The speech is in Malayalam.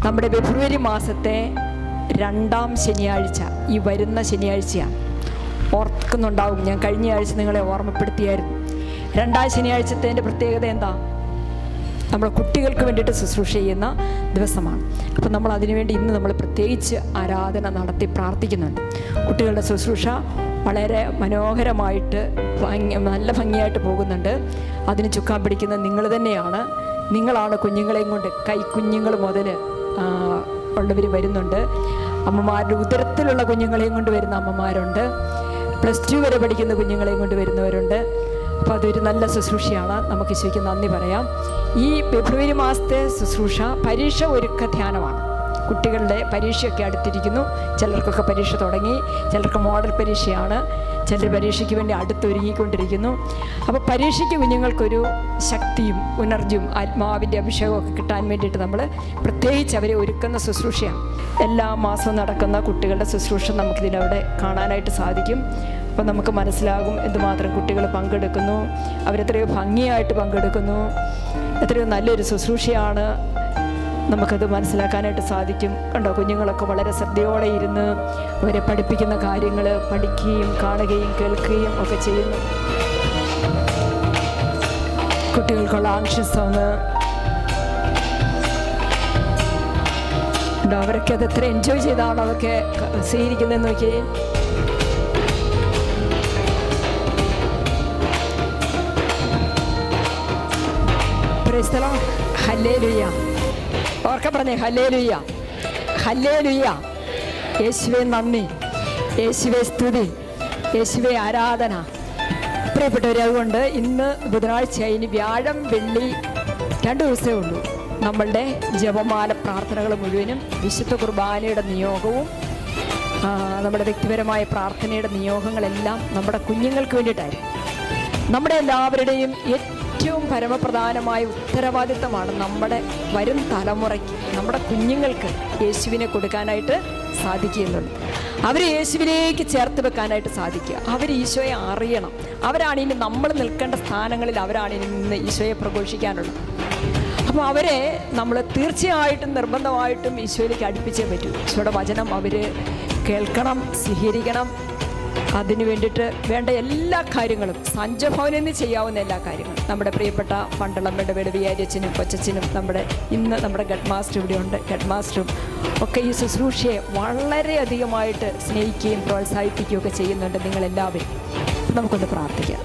നമ്മുടെ ഫെബ്രുവരി മാസത്തെ 2ാം ശനിയാഴ്ച ഈ വരുന്ന ശനിയാഴ്ചയാണ്. ഓർക്കുന്നുണ്ടാവും, ഞാൻ കഴിഞ്ഞ ആഴ്ച നിങ്ങളെ ഓർമ്മപ്പെടുത്തിയായിരുന്നു. 2ാം ശനിയാഴ്ചത്തെ പ്രത്യേകത എന്താ? നമ്മുടെ കുട്ടികൾക്ക് വേണ്ടിയിട്ട് ശുശ്രൂഷ ചെയ്യുന്ന ദിവസമാണ്. അപ്പം നമ്മൾ അതിനുവേണ്ടി ഇന്ന് നമ്മൾ പ്രത്യേകിച്ച് ആരാധന നടത്തി പ്രാർത്ഥിക്കുന്നുണ്ട്. കുട്ടികളുടെ ശുശ്രൂഷ വളരെ മനോഹരമായിട്ട് നല്ല ഭംഗിയായിട്ട് പോകുന്നുണ്ട്. അതിന് ചുക്കാൻ പിടിക്കുന്ന നിങ്ങൾ തന്നെയാണ്. നിങ്ങളാണ് കുഞ്ഞുങ്ങളെയും കൊണ്ട്, കൈക്കുഞ്ഞുങ്ങൾ മുതൽ ഉള്ളവർ വരുന്നുണ്ട്. അമ്മമാരുടെ ഉദരത്തിലുള്ള കുഞ്ഞുങ്ങളെയും കൊണ്ട് വരുന്ന അമ്മമാരുണ്ട്. +2 വരെ പഠിക്കുന്ന കുഞ്ഞുങ്ങളെയും കൊണ്ട് വരുന്നവരുണ്ട്. അപ്പോൾ അതൊരു നല്ല ശുശ്രൂഷയാണ്. നമുക്ക് ഈശോയ്ക്ക് നന്ദി പറയാം. ഈ ഫെബ്രുവരി മാസത്തെ ശുശ്രൂഷ പരീക്ഷ ഒരുക്ക ധ്യാനമാണ്. കുട്ടികളുടെ പരീക്ഷയൊക്കെ അടുത്തിരിക്കുന്നു. ചിലർക്കൊക്കെ പരീക്ഷ തുടങ്ങി, ചിലർക്ക് മോഡൽ പരീക്ഷയാണ്, ചിലർ പരീക്ഷയ്ക്ക് വേണ്ടി അടുത്തൊരുങ്ങിക്കൊണ്ടിരിക്കുന്നു. അപ്പോൾ പരീക്ഷയ്ക്ക് കുഞ്ഞുങ്ങൾക്കൊരു ശക്തിയും ഉണർജ്ജും ആത്മാവിൻ്റെ അഭിഷേകമൊക്കെ കിട്ടാൻ വേണ്ടിയിട്ട് നമ്മൾ പ്രത്യേകിച്ച് അവരെ ഒരുക്കുന്ന ശുശ്രൂഷയാണ്. എല്ലാ മാസവും നടക്കുന്ന കുട്ടികളുടെ ശുശ്രൂഷ നമുക്കിതിലവിടെ കാണാനായിട്ട് സാധിക്കും. അപ്പോൾ നമുക്ക് മനസ്സിലാകും എന്തുമാത്രം കുട്ടികൾ പങ്കെടുക്കുന്നു, അവരെത്രയോ ഭംഗിയായിട്ട് പങ്കെടുക്കുന്നു, എത്രയോ നല്ലൊരു ശുശ്രൂഷയാണ്. നമുക്കത് മനസ്സിലാക്കാനായിട്ട് സാധിക്കും. കണ്ടോ, കുഞ്ഞുങ്ങളൊക്കെ വളരെ ശ്രദ്ധയോടെ ഇരുന്ന് അവരെ പഠിപ്പിക്കുന്ന കാര്യങ്ങൾ പഠിക്കുകയും കാണുകയും കേൾക്കുകയും ഒക്കെ ചെയ്യുന്നു. കുട്ടികൾക്കുള്ള ആങ്ഷ്യസോങ് ഉണ്ടോ, അവരൊക്കെ അത് എത്ര എൻജോയ് ചെയ്താണ് അതൊക്കെ സ്വീകരിക്കുന്നതെന്ന് നോക്കി. Praise the Lord. ഹല്ലേലൂയ. ഓർക്കെ പറഞ്ഞേ, ഹല്ലേലൂയ, ഹല്ലേലൂയ. യേശുവേ നന്ദി, യേശുവേ സ്തുതി, യേശുവേ ആരാധന. പ്രിയപ്പെട്ടവരെ, അതുകൊണ്ട് ഇന്ന് ബുധനാഴ്ചയായി, ഇനി വ്യാഴം വെള്ളി 2 ദിവസമേ ഉള്ളൂ. നമ്മളുടെ ജപമാല പ്രാർത്ഥനകൾ മുഴുവനും വിശുദ്ധ കുർബാനയുടെ നിയോഗവും നമ്മുടെ വ്യക്തിപരമായ പ്രാർത്ഥനയുടെ നിയോഗങ്ങളെല്ലാം നമ്മുടെ കുഞ്ഞുങ്ങൾക്ക് വേണ്ടിയിട്ടായിരുന്നു. നമ്മുടെ എല്ലാവരുടെയും ഏറ്റവും പരമപ്രധാനമായ ഉത്തരവാദിത്തമാണ് നമ്മുടെ വരും തലമുറയ്ക്ക്, നമ്മുടെ കുഞ്ഞുങ്ങൾക്ക് യേശുവിനെ കൊടുക്കാനായിട്ട് സാധിക്കുന്നുണ്ട്. അവരെ യേശുവിലേക്ക് ചേർത്ത് വെക്കാനായിട്ട് സാധിക്കുക. അവർ ഈശോയെ അറിയണം. അവരാണ് ഇനി നമ്മൾ നിൽക്കേണ്ട സ്ഥാനങ്ങളിൽ, അവരാണ് ഇന്ന് ഈശോയെ പ്രഘോഷിക്കാനുള്ളത്. അപ്പോൾ അവരെ നമ്മൾ തീർച്ചയായിട്ടും നിർബന്ധമായിട്ടും ഈശോയിലേക്ക് അടുപ്പിച്ചേ പറ്റൂ. ഈശോയുടെ വചനം അവർ കേൾക്കണം, സ്വീകരിക്കണം. അതിനു വേണ്ടിയിട്ട് വേണ്ട എല്ലാ കാര്യങ്ങളും, സഞ്ജഭവനിൽ നിന്ന് ചെയ്യാവുന്ന എല്ലാ കാര്യങ്ങളും, നമ്മുടെ പ്രിയപ്പെട്ട പണ്ടളമ്മയുടെ വിയാരിയച്ഛനും കൊച്ചച്ഛനും, നമ്മുടെ ഗഡ് മാസ്റ്റർ ഇവിടെയുണ്ട്, ഗഡ് മാസ്റ്ററും ഒക്കെ ഈ ശുശ്രൂഷയെ വളരെയധികമായിട്ട് സ്നേഹിക്കുകയും പ്രോത്സാഹിപ്പിക്കുകയും ഒക്കെ ചെയ്യുന്നുണ്ട്. നിങ്ങളെല്ലാവരും നമുക്കൊന്ന് പ്രാർത്ഥിക്കാം.